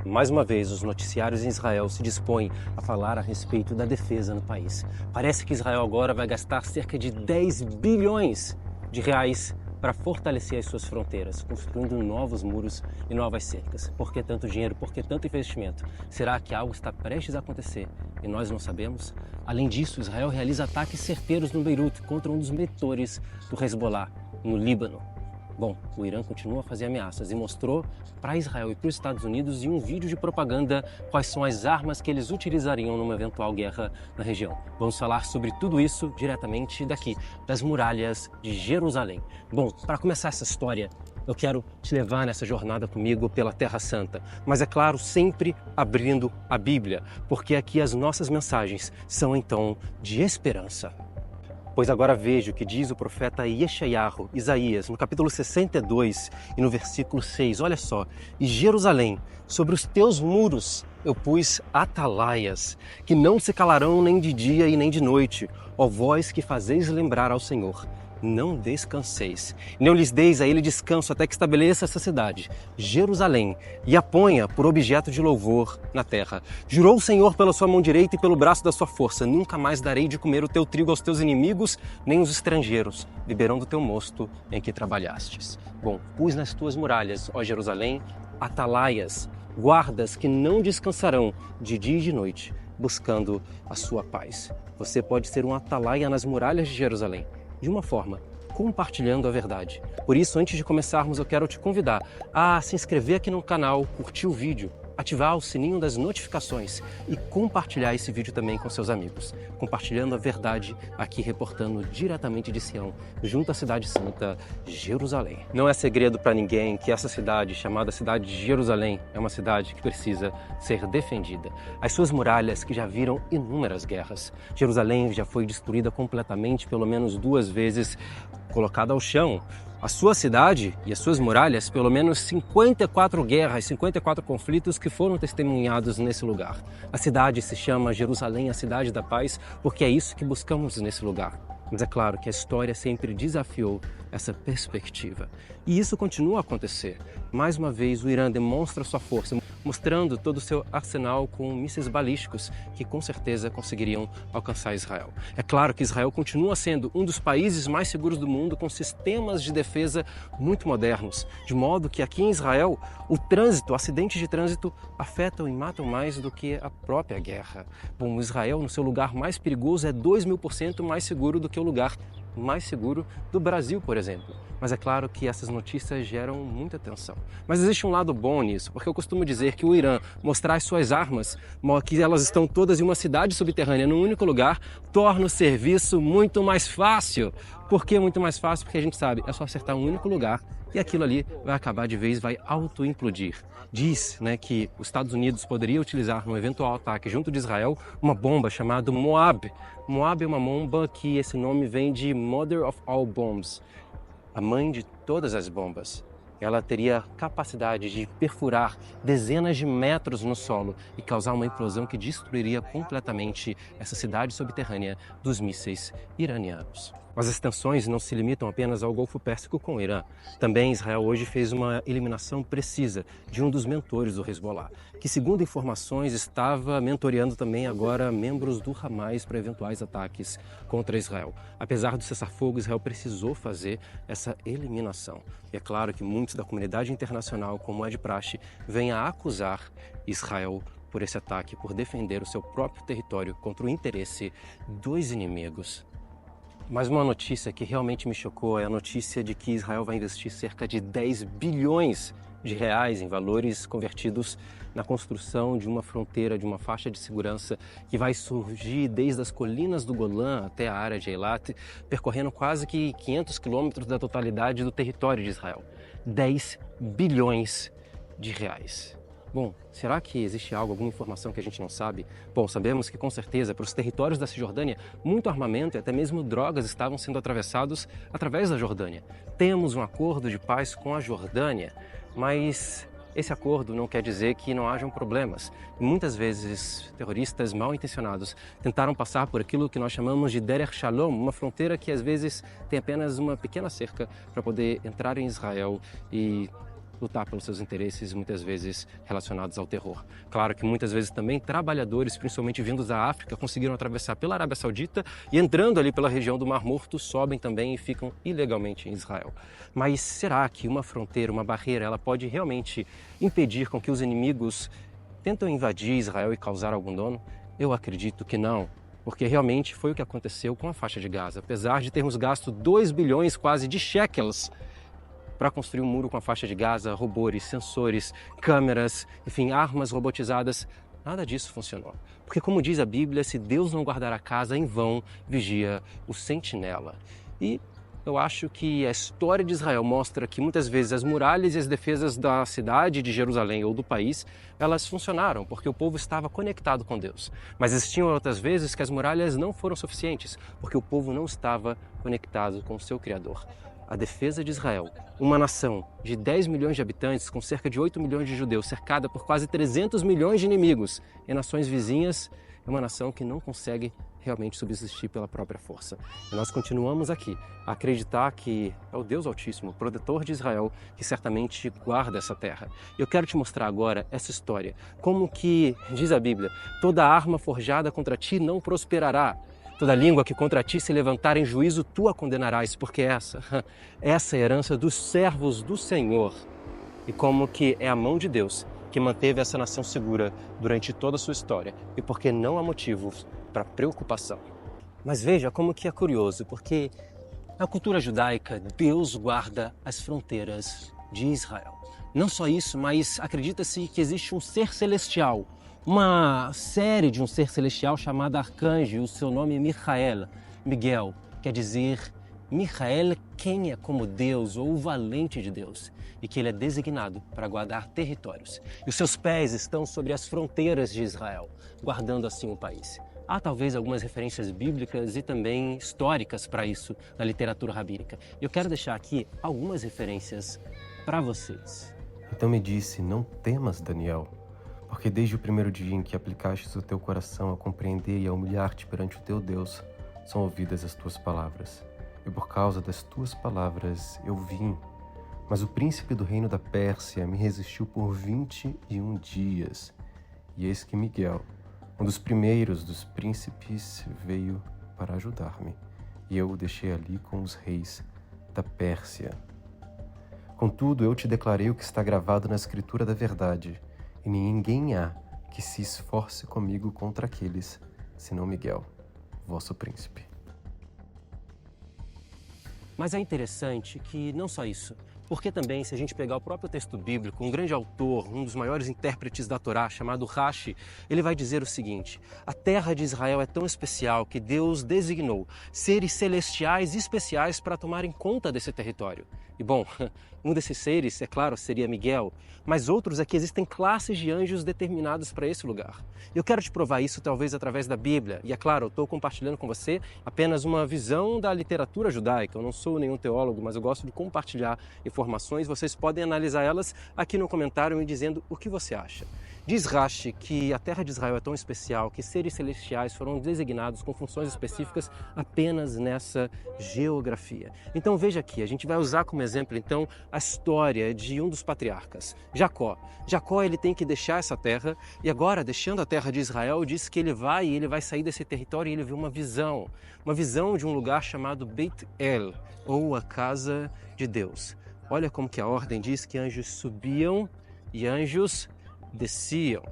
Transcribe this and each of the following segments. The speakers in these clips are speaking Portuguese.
Mais uma vez, os noticiários em Israel se dispõem a falar a respeito da defesa no país. Parece que Israel agora vai gastar cerca de 10 bilhões de reais para fortalecer as suas fronteiras, construindo novos muros e novas cercas. Por que tanto dinheiro? Por que tanto investimento? Será que algo está prestes a acontecer e nós não sabemos? Além disso, Israel realiza ataques certeiros no Beirute contra um dos mentores do Hezbollah, no Líbano. Bom, o Irã continua a fazer ameaças e mostrou para Israel e para os Estados Unidos em um vídeo de propaganda quais são as armas que eles utilizariam numa eventual guerra na região. Vamos falar sobre tudo isso diretamente daqui, das muralhas de Jerusalém. Bom, para começar essa história, eu quero te levar nessa jornada comigo pela Terra Santa, mas é claro, sempre abrindo a Bíblia, porque aqui as nossas mensagens são então de esperança. Pois agora vejo o que diz o profeta Yeshayahu, Isaías, no capítulo 62 e no versículo 6. Olha só, e Jerusalém, sobre os teus muros eu pus atalaias, que não se calarão nem de dia e nem de noite, ó vós que fazeis lembrar ao Senhor. Não descanseis, não lhes deis a ele descanso até que estabeleça essa cidade, Jerusalém, e a ponha por objeto de louvor na terra. Jurou o Senhor pela sua mão direita e pelo braço da sua força: nunca mais darei de comer o teu trigo aos teus inimigos, nem os estrangeiros beberão do teu mosto em que trabalhastes. Bom, pus nas tuas muralhas, ó Jerusalém, atalaias, guardas que não descansarão de dia e de noite, buscando a sua paz. Você pode ser um atalaia nas muralhas de Jerusalém, de uma forma, compartilhando a verdade. Por isso, antes de começarmos, eu quero te convidar a se inscrever aqui no canal, curtir o vídeo, ativar o sininho das notificações e compartilhar esse vídeo também com seus amigos. Compartilhando a verdade aqui, reportando diretamente de Sião, junto à cidade santa, Jerusalém. Não é segredo para ninguém que essa cidade, chamada cidade de Jerusalém, é uma cidade que precisa ser defendida. As suas muralhas que já viram inúmeras guerras. Jerusalém já foi destruída completamente pelo menos 2 vezes, colocada ao chão. A sua cidade e as suas muralhas, pelo menos 54 guerras, 54 conflitos que foram testemunhados nesse lugar. A cidade se chama Jerusalém, a cidade da paz, porque é isso que buscamos nesse lugar. Mas é claro que a história sempre desafiou essa perspectiva. E isso continua a acontecer. Mais uma vez, o Irã demonstra sua força, mostrando todo o seu arsenal com mísseis balísticos que com certeza conseguiriam alcançar Israel. É claro que Israel continua sendo um dos países mais seguros do mundo, com sistemas de defesa muito modernos, de modo que aqui em Israel o trânsito, acidentes de trânsito afetam e matam mais do que a própria guerra. Bom, Israel, no seu lugar mais perigoso, é 2000% mais seguro do que o lugar mais seguro do Brasil, por exemplo. Mas é claro que essas notícias geram muita tensão. Mas existe um lado bom nisso, porque eu costumo dizer que o Irã mostrar as suas armas, que elas estão todas em uma cidade subterrânea, num único lugar, torna o serviço muito mais fácil. Por que muito mais fácil? Porque a gente sabe, é só acertar um único lugar e aquilo ali vai acabar de vez, vai auto-implodir. Diz, que os Estados Unidos poderia utilizar num eventual ataque junto de Israel uma bomba chamada Moab. Moab é uma bomba que esse nome vem de Mother of All Bombs, a mãe de todas as bombas. Ela teria capacidade de perfurar dezenas de metros no solo e causar uma implosão que destruiria completamente essa cidade subterrânea dos mísseis iranianos. Mas as tensões não se limitam apenas ao Golfo Pérsico com o Irã. Também Israel hoje fez uma eliminação precisa de um dos mentores do Hezbollah, que, segundo informações, estava mentoreando também agora membros do Hamas para eventuais ataques contra Israel. Apesar do cessar-fogo, Israel precisou fazer essa eliminação. E é claro que muitos da comunidade internacional, como é de praxe, vêm a acusar Israel por esse ataque, por defender o seu próprio território contra o interesse dos inimigos. Mas uma notícia que realmente me chocou é a notícia de que Israel vai investir cerca de 10 bilhões de reais em valores convertidos na construção de uma fronteira, de uma faixa de segurança que vai surgir desde as colinas do Golã até a área de Eilat, percorrendo quase que 500 quilômetros da totalidade do território de Israel. 10 bilhões de reais. Bom, será que existe alguma informação que a gente não sabe? Bom, sabemos que com certeza para os territórios da Cisjordânia, muito armamento e até mesmo drogas estavam sendo atravessados através da Jordânia. Temos um acordo de paz com a Jordânia, mas esse acordo não quer dizer que não hajam problemas. Muitas vezes terroristas mal intencionados tentaram passar por aquilo que nós chamamos de Derech Shalom, uma fronteira que às vezes tem apenas uma pequena cerca para poder entrar em Israel e lutar pelos seus interesses, muitas vezes relacionados ao terror. Claro que muitas vezes também trabalhadores, principalmente vindos da África, conseguiram atravessar pela Arábia Saudita e entrando ali pela região do Mar Morto, sobem também e ficam ilegalmente em Israel. Mas será que uma fronteira, uma barreira, ela pode realmente impedir com que os inimigos tentam invadir Israel e causar algum dano? Eu acredito que não. Porque realmente foi o que aconteceu com a faixa de Gaza. Apesar de termos gasto 2 bilhões quase de shekels para construir um muro com a faixa de Gaza, robôs, sensores, câmeras, enfim, armas robotizadas, nada disso funcionou. Porque como diz a Bíblia, se Deus não guardar a casa, em vão vigia o sentinela. E eu acho que a história de Israel mostra que muitas vezes as muralhas e as defesas da cidade de Jerusalém ou do país, elas funcionaram porque o povo estava conectado com Deus. Mas existiam outras vezes que as muralhas não foram suficientes porque o povo não estava conectado com o seu Criador. A defesa de Israel, uma nação de 10 milhões de habitantes com cerca de 8 milhões de judeus, cercada por quase 300 milhões de inimigos em nações vizinhas, é uma nação que não consegue realmente subsistir pela própria força. E nós continuamos aqui a acreditar que é o Deus Altíssimo, o protetor de Israel, que certamente guarda essa terra. Eu quero te mostrar agora essa história. Como que, diz a Bíblia, toda arma forjada contra ti não prosperará. Toda língua que contra ti se levantar em juízo, tu a condenarás, porque essa é a herança dos servos do Senhor. E como que é a mão de Deus que manteve essa nação segura durante toda a sua história e porque não há motivos para preocupação. Mas veja como que é curioso, porque na cultura judaica, Deus guarda as fronteiras de Israel. Não só isso, mas acredita-se que existe um ser celestial, uma série de um ser celestial chamado Arcanjo, e o seu nome é Miguel, quer dizer Micael, quem é como Deus ou o valente de Deus, e que ele é designado para guardar territórios. E os seus pés estão sobre as fronteiras de Israel, guardando assim o país. Há talvez algumas referências bíblicas e também históricas para isso na literatura rabínica. Eu quero deixar aqui algumas referências para vocês. Então me disse, não temas, Daniel, porque desde o primeiro dia em que aplicastes o teu coração a compreender e a humilhar-te perante o teu Deus, são ouvidas as tuas palavras. E por causa das tuas palavras eu vim. Mas o príncipe do reino da Pérsia me resistiu por 21 dias. E eis que Miguel, um dos primeiros dos príncipes, veio para ajudar-me. E eu o deixei ali com os reis da Pérsia. Contudo, eu te declarei o que está gravado na Escritura da verdade, e ninguém há que se esforce comigo contra aqueles, senão Miguel, vosso príncipe. Mas é interessante que não só isso, porque também, se a gente pegar o próprio texto bíblico, um grande autor, um dos maiores intérpretes da Torá, chamado Rashi, ele vai dizer o seguinte: a terra de Israel é tão especial que Deus designou seres celestiais especiais para tomarem conta desse território. E bom, um desses seres, é claro, seria Miguel, mas outros é que existem classes de anjos determinados para esse lugar. Eu quero te provar isso talvez através da Bíblia, e é claro, eu estou compartilhando com você apenas uma visão da literatura judaica. Eu não sou nenhum teólogo, mas eu gosto de compartilhar informações. Vocês podem analisar elas aqui no comentário me dizendo o que você acha. Diz Rashi que a terra de Israel é tão especial que seres celestiais foram designados com funções específicas apenas nessa geografia. Então veja aqui, a gente vai usar como exemplo então a história de um dos patriarcas, Jacó. Jacó ele tem que deixar essa terra e agora, deixando a terra de Israel, diz que ele vai sair desse território e ele vê uma visão de um lugar chamado Beit El, ou a casa de Deus. Olha como que a ordem diz que anjos subiam e anjos desciam.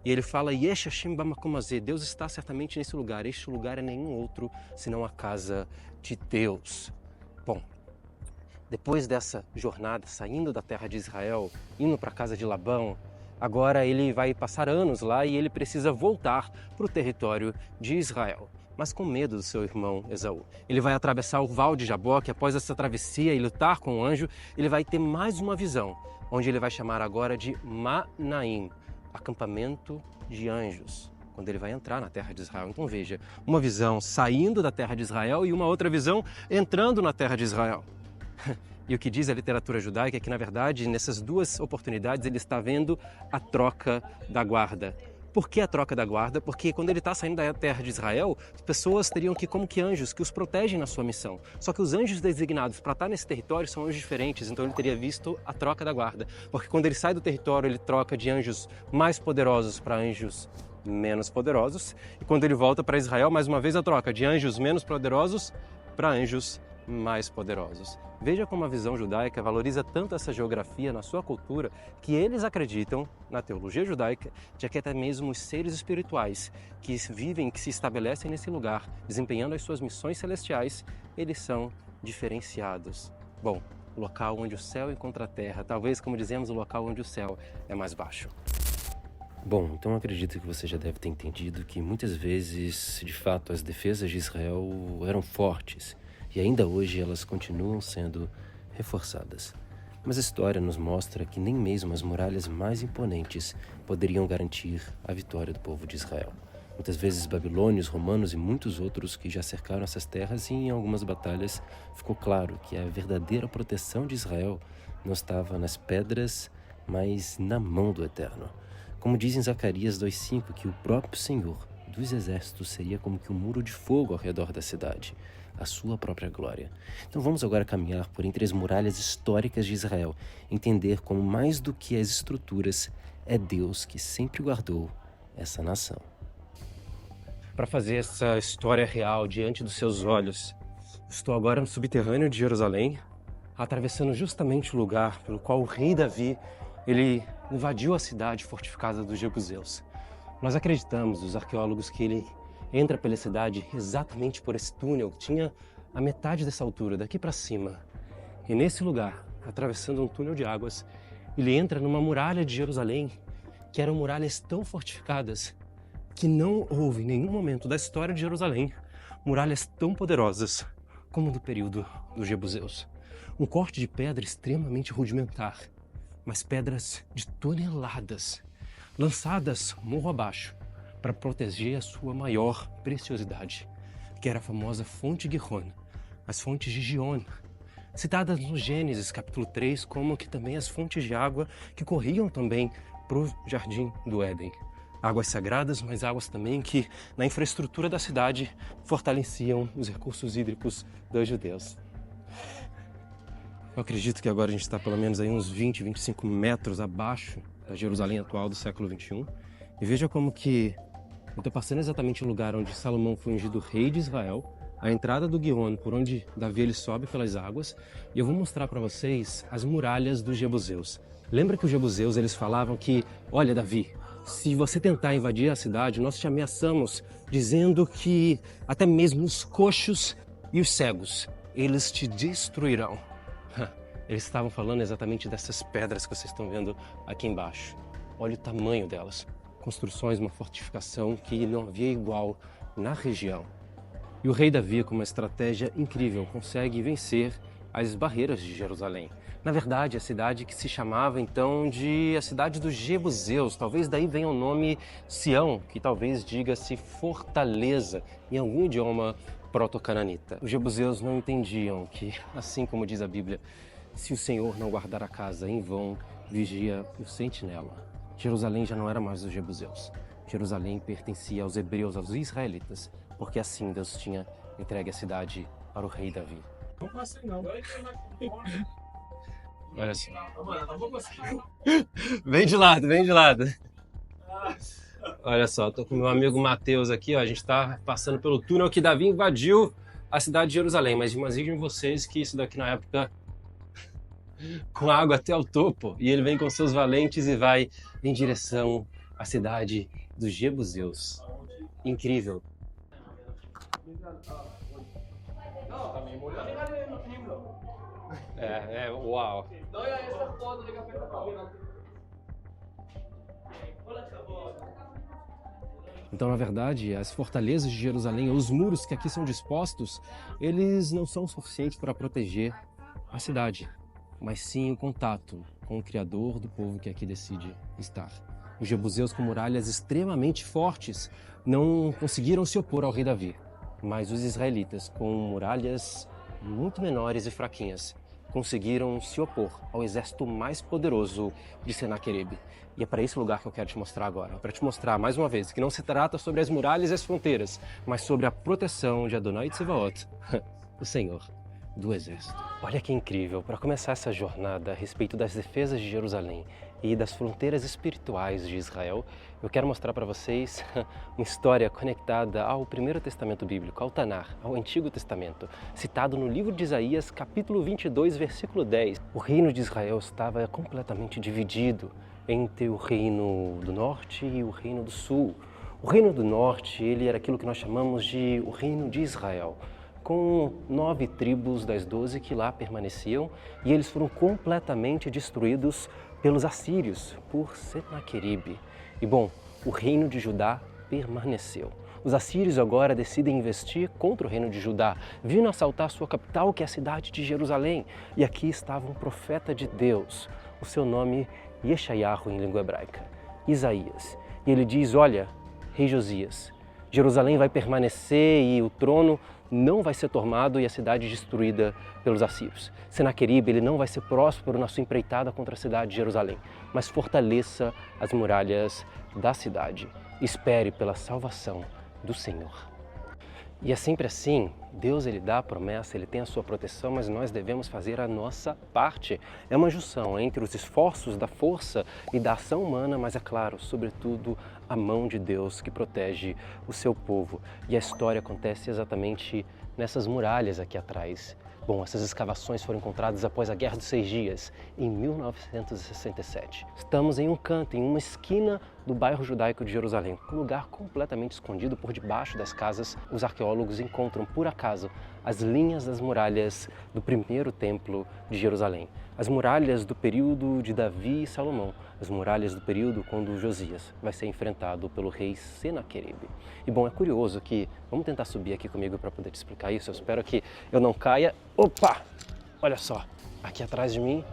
E ele fala, Yesh Hashem bamakom hazeh, Deus está certamente nesse lugar. Este lugar é nenhum outro senão a casa de Deus. Bom, depois dessa jornada, saindo da terra de Israel, indo para a casa de Labão, agora ele vai passar anos lá e ele precisa voltar para o território de Israel, mas com medo do seu irmão Esaú. Ele vai atravessar o Val de Jaboque, após essa travessia e lutar com o anjo, ele vai ter mais uma visão, onde ele vai chamar agora de Manaim, acampamento de anjos, quando ele vai entrar na terra de Israel. Então veja, uma visão saindo da terra de Israel e uma outra visão entrando na terra de Israel. E o que diz a literatura judaica é que, na verdade, nessas duas oportunidades ele está vendo a troca da guarda. Por que a troca da guarda? Porque quando ele está saindo da terra de Israel, as pessoas teriam que, como que anjos, que os protegem na sua missão. Só que os anjos designados para estar nesse território são anjos diferentes, então ele teria visto a troca da guarda. Porque quando ele sai do território, ele troca de anjos mais poderosos para anjos menos poderosos. E quando ele volta para Israel, mais uma vez a troca de anjos menos poderosos para anjos mais poderosos. Veja como a visão judaica valoriza tanto essa geografia na sua cultura que eles acreditam, na teologia judaica, de que até mesmo os seres espirituais que vivem, que se estabelecem nesse lugar, desempenhando as suas missões celestiais, eles são diferenciados. Bom, o local onde o céu encontra a terra, talvez, como dizemos, o local onde o céu é mais baixo. Bom, então acredito que você já deve ter entendido que muitas vezes, de fato, as defesas de Israel eram fortes e ainda hoje elas continuam sendo reforçadas. Mas a história nos mostra que nem mesmo as muralhas mais imponentes poderiam garantir a vitória do povo de Israel. Muitas vezes babilônios, romanos e muitos outros que já cercaram essas terras e em algumas batalhas ficou claro que a verdadeira proteção de Israel não estava nas pedras, mas na mão do Eterno. Como diz em Zacarias 2,5, que o próprio Senhor dos exércitos seria como que um muro de fogo ao redor da cidade, a sua própria glória. Então vamos agora caminhar por entre as muralhas históricas de Israel, entender como mais do que as estruturas, é Deus que sempre guardou essa nação. Para fazer essa história real diante dos seus olhos, estou agora no subterrâneo de Jerusalém, atravessando justamente o lugar pelo qual o rei Davi ele invadiu a cidade fortificada dos jebuseus. Nós acreditamos, os arqueólogos, que ele entra pela cidade exatamente por esse túnel que tinha a metade dessa altura, daqui para cima. E nesse lugar, atravessando um túnel de águas, ele entra numa muralha de Jerusalém, que eram muralhas tão fortificadas que não houve em nenhum momento da história de Jerusalém muralhas tão poderosas como do período dos jebuseus. Um corte de pedra extremamente rudimentar, mas pedras de toneladas, lançadas morro abaixo, para proteger a sua maior preciosidade, que era a famosa fonte Gihon, as fontes de Gion, citadas no Gênesis capítulo 3, como que também as fontes de água que corriam também para o jardim do Éden. Águas sagradas, mas águas também que na infraestrutura da cidade fortaleciam os recursos hídricos dos judeus. Eu acredito que agora a gente está pelo menos aí uns 20, 25 metros abaixo da Jerusalém atual do século XXI. E veja como que eu estou passando exatamente o lugar onde Salomão foi ungido rei de Israel, a entrada do Gihon, por onde Davi ele sobe pelas águas, e eu vou mostrar para vocês as muralhas dos jebuseus. Lembra que os jebuseus eles falavam que, olha Davi, se você tentar invadir a cidade, nós te ameaçamos, dizendo que até mesmo os coxos e os cegos, eles te destruirão. Eles estavam falando exatamente dessas pedras que vocês estão vendo aqui embaixo. Olha o tamanho delas. Construções, uma fortificação que não havia igual na região. E o rei Davi, com uma estratégia incrível, consegue vencer as barreiras de Jerusalém. Na verdade, a cidade que se chamava então de a cidade dos jebuseus, talvez daí venha o nome Sião, que talvez diga-se fortaleza em algum idioma proto-cananita. Os jebuseus não entendiam que, assim como diz a Bíblia, se o Senhor não guardar a casa, em vão vigia o sentinela. Jerusalém já não era mais dos jebuseus. Jerusalém pertencia aos hebreus, aos israelitas, porque assim Deus tinha entregue a cidade para o rei Davi. Não passa não. Olha só. Vem de lado, vem de lado. Olha só, tô com meu amigo Mateus aqui, ó. A gente tá passando pelo túnel que Davi invadiu a cidade de Jerusalém, mas imaginem vocês que isso daqui na época com água até o topo, e ele vem com seus valentes e vai em direção à cidade dos jebuseus. Incrível. Uau. Então, na verdade, as fortalezas de Jerusalém, os muros que aqui são dispostos, eles não são suficientes para proteger a cidade, mas sim o contato com o Criador do povo que aqui decide estar. Os jebuseus com muralhas extremamente fortes não conseguiram se opor ao rei Davi, mas os israelitas com muralhas muito menores e fraquinhas, conseguiram se opor ao exército mais poderoso de Senaqueribe. E é para esse lugar que eu quero te mostrar agora, para te mostrar mais uma vez que não se trata sobre as muralhas e as fronteiras, mas sobre a proteção de Adonai Tsevaot, o Senhor do Exército. Olha que incrível, para começar essa jornada a respeito das defesas de Jerusalém e das fronteiras espirituais de Israel, eu quero mostrar para vocês uma história conectada ao Primeiro Testamento Bíblico, ao Tanar, ao Antigo Testamento, citado no livro de Isaías, capítulo 22, versículo 10. O reino de Israel estava completamente dividido entre o reino do norte e o reino do sul. O reino do norte, ele era aquilo que nós chamamos de o reino de Israel, com 9 tribos das 12 que lá permaneciam, e eles foram completamente destruídos pelos assírios, por Senaqueribe. E bom, o reino de Judá permaneceu. Os assírios agora decidem investir contra o reino de Judá, vindo assaltar sua capital, que é a cidade de Jerusalém. E aqui estava um profeta de Deus, o seu nome Yeshayahu em língua hebraica, Isaías. E ele diz, olha, rei Josias, Jerusalém vai permanecer e o trono não vai ser tomado e a cidade destruída pelos assírios. Senaqueribe, ele não vai ser próspero na sua empreitada contra a cidade de Jerusalém, mas fortaleça as muralhas da cidade. Espere pela salvação do Senhor. E é sempre assim, Deus ele dá a promessa, ele tem a sua proteção, mas nós devemos fazer a nossa parte. É uma junção entre os esforços da força e da ação humana, mas é claro, sobretudo, a mão de Deus que protege o seu povo. E a história acontece exatamente nessas muralhas aqui atrás. Bom, essas escavações foram encontradas após a Guerra dos 6 Dias, em 1967. Estamos em um canto, em uma esquina do bairro judaico de Jerusalém, um lugar completamente escondido por debaixo das casas. Os arqueólogos encontram, por acaso, as linhas das muralhas do primeiro templo de Jerusalém. As muralhas do período de Davi e Salomão, as muralhas do período quando Josias vai ser enfrentado pelo rei Senaqueribe. E bom, é curioso que, vamos tentar subir aqui comigo para poder te explicar isso, eu espero que eu não caia. Opa! Olha só, aqui atrás de mim.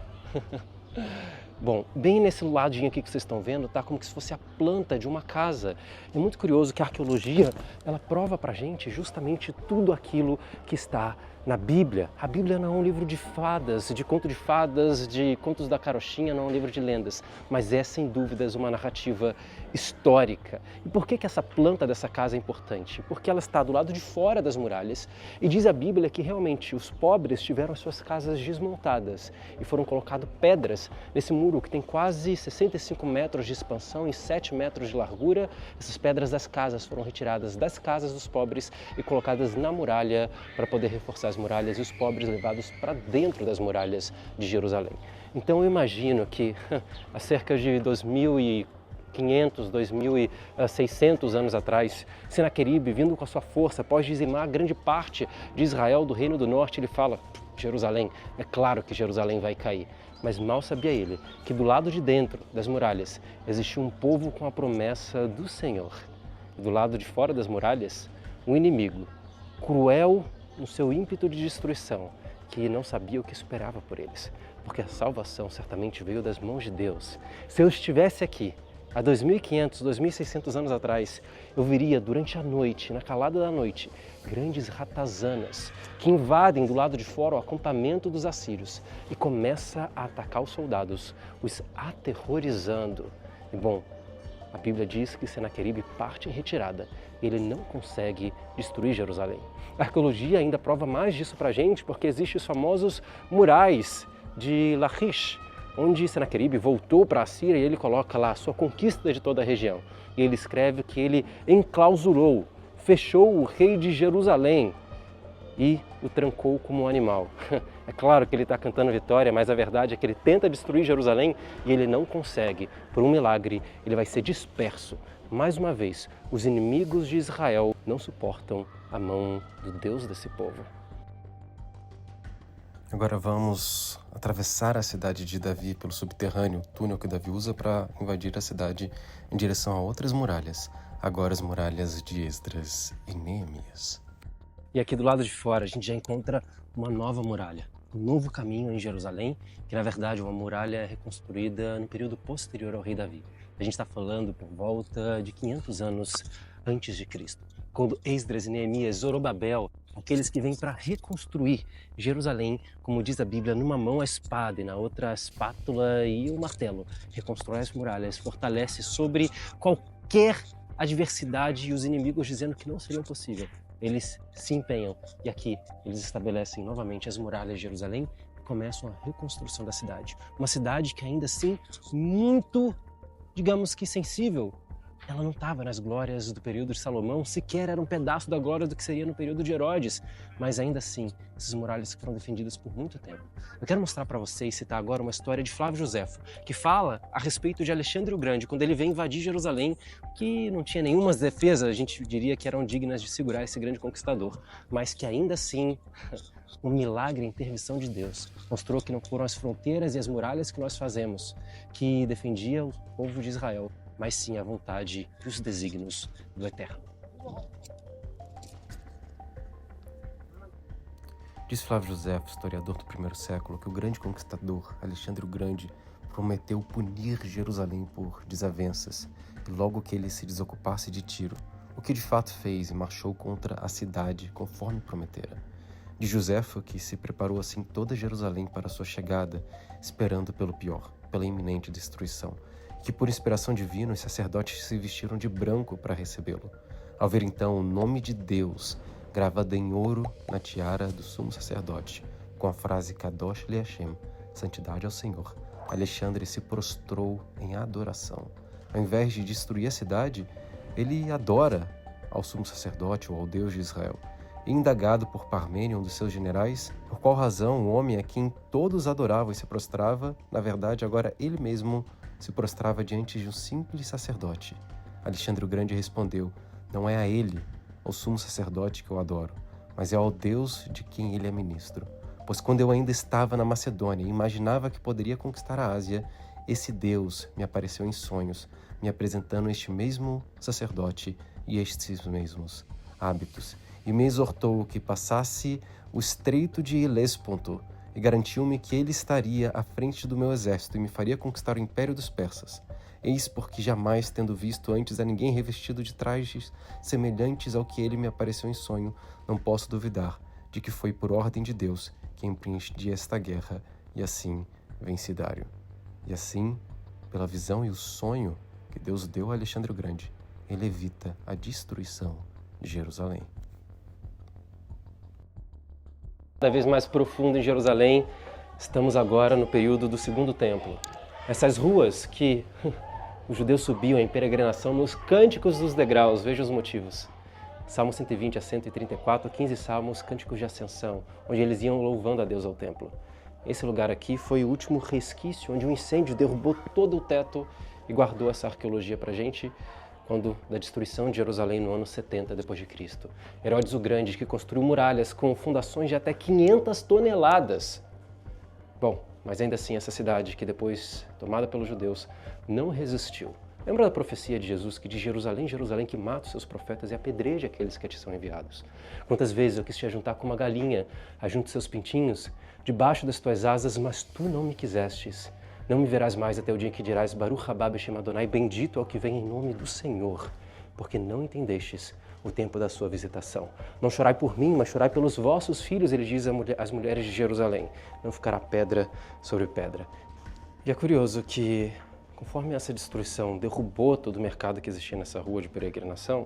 Bom, bem nesse ladinho aqui que vocês estão vendo, tá como se fosse a planta de uma casa. É muito curioso que a arqueologia, ela prova pra gente justamente tudo aquilo que está na Bíblia. A Bíblia não é um livro de fadas, de conto de fadas, de contos da carochinha, não é um livro de lendas, mas é sem dúvidas uma narrativa histórica. E por que essa planta dessa casa é importante? Porque ela está do lado de fora das muralhas e diz a Bíblia que realmente os pobres tiveram as suas casas desmontadas e foram colocadas pedras nesse muro que tem quase 65 metros de expansão e 7 metros de largura. Essas pedras das casas foram retiradas das casas dos pobres e colocadas na muralha para poder reforçar as muralhas e os pobres levados para dentro das muralhas de Jerusalém. Então eu imagino que há cerca de 2.500, 2.600 anos atrás, Senaqueribe, vindo com a sua força, após dizimar grande parte de Israel do Reino do Norte, ele fala, Jerusalém, é claro que Jerusalém vai cair. Mas mal sabia ele que do lado de dentro das muralhas existia um povo com a promessa do Senhor. E do lado de fora das muralhas, um inimigo, cruel no seu ímpeto de destruição, que não sabia o que esperava por eles, porque a salvação certamente veio das mãos de Deus. Se eu estivesse aqui, há 2.500, 2.600 anos atrás, eu viria durante a noite, na calada da noite, grandes ratazanas que invadem do lado de fora o acampamento dos assírios e começa a atacar os soldados, os aterrorizando. E bom, a Bíblia diz que Senaqueribe parte em retirada. Ele não consegue destruir Jerusalém. A arqueologia ainda prova mais disso pra gente, porque existem os famosos murais de Lachish, onde Senaqueribe voltou para a Síria e ele coloca lá a sua conquista de toda a região. E ele escreve que ele enclausurou, fechou o rei de Jerusalém e o trancou como um animal. É claro que ele está cantando vitória, mas a verdade é que ele tenta destruir Jerusalém e ele não consegue. Por um milagre, ele vai ser disperso. Mais uma vez, os inimigos de Israel não suportam a mão do Deus desse povo. Agora vamos atravessar a cidade de Davi pelo subterrâneo, túnel que Davi usa para invadir a cidade em direção a outras muralhas, agora as muralhas de Esdras e Neemias. E aqui do lado de fora a gente já encontra uma nova muralha, um novo caminho em Jerusalém, que na verdade é uma muralha reconstruída no período posterior ao rei Davi. A gente está falando por volta de 500 anos antes de Cristo, quando Esdras e Neemias, Zorobabel, aqueles que vêm para reconstruir Jerusalém, como diz a Bíblia, numa mão a espada e na outra a espátula e o martelo. Reconstrói as muralhas, fortalece sobre qualquer adversidade e os inimigos dizendo que não seria possível. Eles se empenham e aqui eles estabelecem novamente as muralhas de Jerusalém e começam a reconstrução da cidade. Uma cidade que ainda assim muito, digamos que sensível. Ela não estava nas glórias do período de Salomão, sequer era um pedaço da glória do que seria no período de Herodes, mas ainda assim, essas muralhas foram defendidas por muito tempo. Eu quero mostrar para vocês, citar agora uma história de Flávio Josefo, que fala a respeito de Alexandre o Grande, quando ele vem invadir Jerusalém, que não tinha nenhuma defesa, a gente diria que eram dignas de segurar esse grande conquistador, mas que ainda assim, um milagre, a intervenção de Deus, mostrou que não foram as fronteiras e as muralhas que nós fazemos que defendia o povo de Israel, mas sim a vontade e os desígnios do Eterno. Diz Flávio Josefo, historiador do primeiro século, que o grande conquistador, Alexandre o Grande, prometeu punir Jerusalém por desavenças, e logo que ele se desocupasse de Tiro, o que de fato fez e marchou contra a cidade, conforme prometera. De Josefo que se preparou assim toda Jerusalém para sua chegada, esperando pelo pior, pela iminente destruição, que por inspiração divina os sacerdotes se vestiram de branco para recebê-lo. Ao ver então o nome de Deus gravado em ouro na tiara do sumo sacerdote, com a frase Kadosh Le'Hashem, santidade ao Senhor, Alexandre se prostrou em adoração. Ao invés de destruir a cidade, ele adora ao sumo sacerdote ou ao Deus de Israel. E indagado por Parmênio, um dos seus generais, por qual razão o homem a quem todos adoravam e se prostrava, na verdade agora ele mesmo se prostrava diante de um simples sacerdote. Alexandre o Grande respondeu: não é a ele, ao sumo sacerdote, que eu adoro, mas é ao Deus de quem ele é ministro. Pois quando eu ainda estava na Macedônia e imaginava que poderia conquistar a Ásia, esse Deus me apareceu em sonhos, me apresentando este mesmo sacerdote e estes mesmos hábitos, e me exortou que passasse o estreito de Helesponto, e garantiu-me que ele estaria à frente do meu exército e me faria conquistar o império dos persas. Eis porque jamais, tendo visto antes a ninguém revestido de trajes semelhantes ao que ele me apareceu em sonho, não posso duvidar de que foi por ordem de Deus que empreendi esta guerra, e assim venci Dário. E assim, pela visão e o sonho que Deus deu a Alexandre o Grande, ele evita a destruição de Jerusalém. Cada vez mais profundo em Jerusalém, estamos agora no período do Segundo Templo. Essas ruas que os judeus subiam em peregrinação nos cânticos dos degraus, veja os motivos. Salmo 120 a 134, 15 salmos, cânticos de ascensão, onde eles iam louvando a Deus ao templo. Esse lugar aqui foi o último resquício onde um incêndio derrubou todo o teto e guardou essa arqueologia para a gente, quando da destruição de Jerusalém no ano 70 d.C. Herodes o Grande, que construiu muralhas com fundações de até 500 toneladas. Bom, mas ainda assim essa cidade, que depois tomada pelos judeus, não resistiu. Lembra da profecia de Jesus que de Jerusalém, Jerusalém, que mata os seus profetas e apedreja aqueles que te são enviados? Quantas vezes eu quis te ajuntar com uma galinha, ajunte seus pintinhos, debaixo das tuas asas, mas tu não me quisestes. Não me verás mais até o dia em que dirás, Baruch haba b'Shem Adonai, bendito é o que vem em nome do Senhor, porque não entendestes o tempo da sua visitação. Não chorai por mim, mas chorai pelos vossos filhos, ele diz às mulheres de Jerusalém. Não ficará pedra sobre pedra. E é curioso que, conforme essa destruição derrubou todo o mercado que existia nessa rua de peregrinação,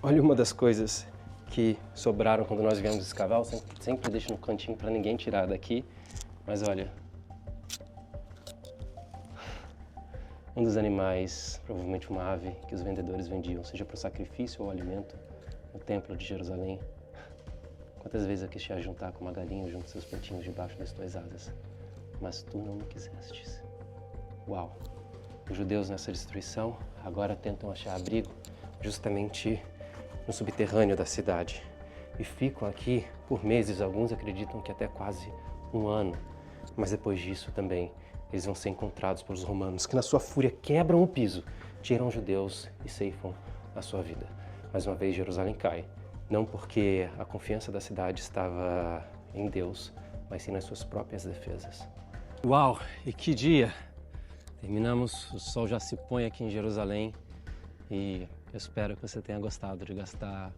olha uma das coisas que sobraram quando nós viemos escavar, sempre deixo no cantinho para ninguém tirar daqui, mas olha, um dos animais, provavelmente uma ave, que os vendedores vendiam, seja para o sacrifício ou alimento, no templo de Jerusalém. Quantas vezes eu quis te ajuntar com uma galinha junto seus pintinhos debaixo das tuas asas, mas tu não me quisestes. Uau! Os judeus nessa destruição agora tentam achar abrigo justamente no subterrâneo da cidade e ficam aqui por meses, alguns acreditam que até quase um ano, mas depois disso também eles vão ser encontrados pelos romanos, que na sua fúria quebram o piso, tiram os judeus e ceifam a sua vida. Mais uma vez Jerusalém cai, não porque a confiança da cidade estava em Deus, mas sim nas suas próprias defesas. Uau, e que dia! Terminamos, o sol já se põe aqui em Jerusalém e eu espero que você tenha gostado de gastar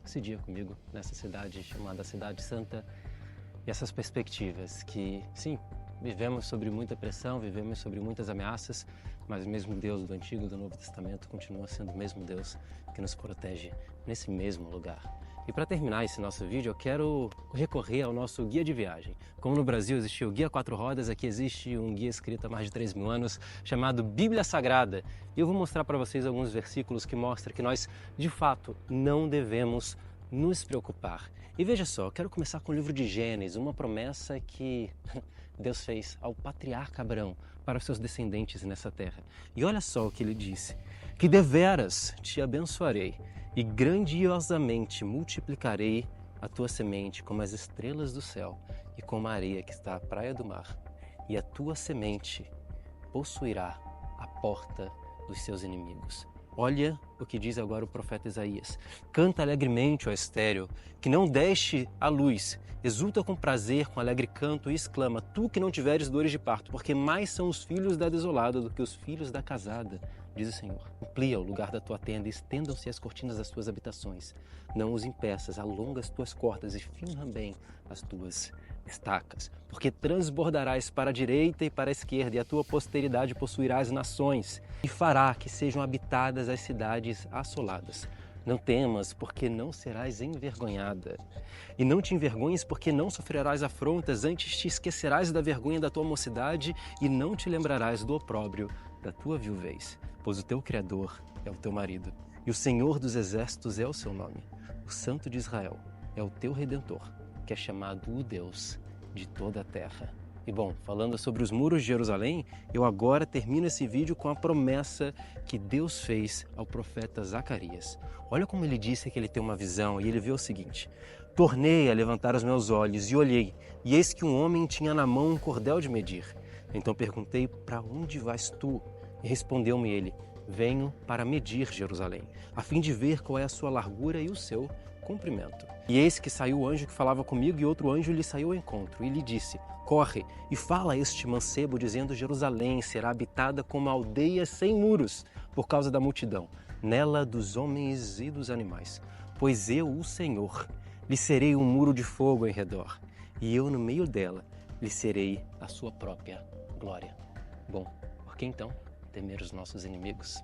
esse dia comigo nessa cidade chamada Cidade Santa e essas perspectivas que, sim, vivemos sobre muita pressão, vivemos sobre muitas ameaças, mas o mesmo Deus do Antigo e do Novo Testamento continua sendo o mesmo Deus que nos protege nesse mesmo lugar. E para terminar esse nosso vídeo, eu quero recorrer ao nosso guia de viagem. Como no Brasil existe o Guia 4 Rodas, aqui existe um guia escrito há mais de 3.000 anos chamado Bíblia Sagrada. E eu vou mostrar para vocês alguns versículos que mostram que nós, de fato, não devemos nos preocupar. E veja só, eu quero começar com o livro de Gênesis, uma promessa que Deus fez ao patriarca Abraão para os seus descendentes nessa terra. E olha só o que ele disse, que deveras te abençoarei e grandiosamente multiplicarei a tua semente como as estrelas do céu e como a areia que está à praia do mar. E a tua semente possuirá a porta dos seus inimigos. Olha o que diz agora o profeta Isaías. Canta alegremente, ó estéril, que não deste a luz. Exulta com prazer, com alegre canto e exclama, tu que não tiveres dores de parto, porque mais são os filhos da desolada do que os filhos da casada, diz o Senhor. Amplia o lugar da tua tenda e estendam-se as cortinas das tuas habitações. Não os impeças, alonga as tuas cordas e firma bem as tuas estacas, porque transbordarás para a direita e para a esquerda, e a tua posteridade possuirá as nações, e fará que sejam habitadas as cidades assoladas. Não temas, porque não serás envergonhada, e não te envergonhes, porque não sofrerás afrontas, antes te esquecerás da vergonha da tua mocidade, e não te lembrarás do opróbrio da tua viuvez, pois o teu Criador é o teu marido, e o Senhor dos Exércitos é o seu nome, o Santo de Israel é o teu Redentor, que é chamado o Deus de toda a terra. E bom, falando sobre os muros de Jerusalém, eu agora termino esse vídeo com a promessa que Deus fez ao profeta Zacarias. Olha como ele disse que ele tem uma visão e ele vê o seguinte: tornei a levantar os meus olhos e olhei, e eis que um homem tinha na mão um cordel de medir. Então perguntei, para onde vais tu? E respondeu-me ele, venho para medir Jerusalém, a fim de ver qual é a sua largura e o seu comprimento. E eis que saiu o anjo que falava comigo, e outro anjo lhe saiu ao encontro, e lhe disse, corre e fala a este mancebo, dizendo, Jerusalém será habitada como uma aldeia sem muros, por causa da multidão, nela dos homens e dos animais. Pois eu, o Senhor, lhe serei um muro de fogo em redor, e eu no meio dela lhe serei a sua própria glória. Bom, por que então temer os nossos inimigos?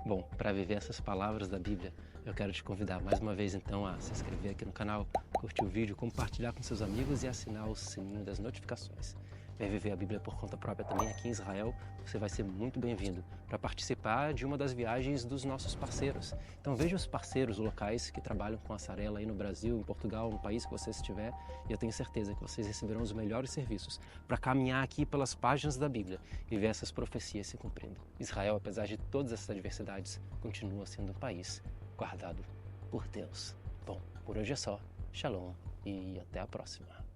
Bom, para viver essas palavras da Bíblia, eu quero te convidar mais uma vez então a se inscrever aqui no canal, curtir o vídeo, compartilhar com seus amigos e assinar o sininho das notificações. Vem viver a Bíblia por conta própria também aqui em Israel, você vai ser muito bem-vindo para participar de uma das viagens dos nossos parceiros. Então veja os parceiros locais que trabalham com a Sarela aí no Brasil, em Portugal, no país que você estiver, e eu tenho certeza que vocês receberão os melhores serviços para caminhar aqui pelas páginas da Bíblia e ver essas profecias se cumprindo. Israel, apesar de todas essas adversidades, continua sendo um país guardado por Deus. Bom, por hoje é só. Shalom e até a próxima.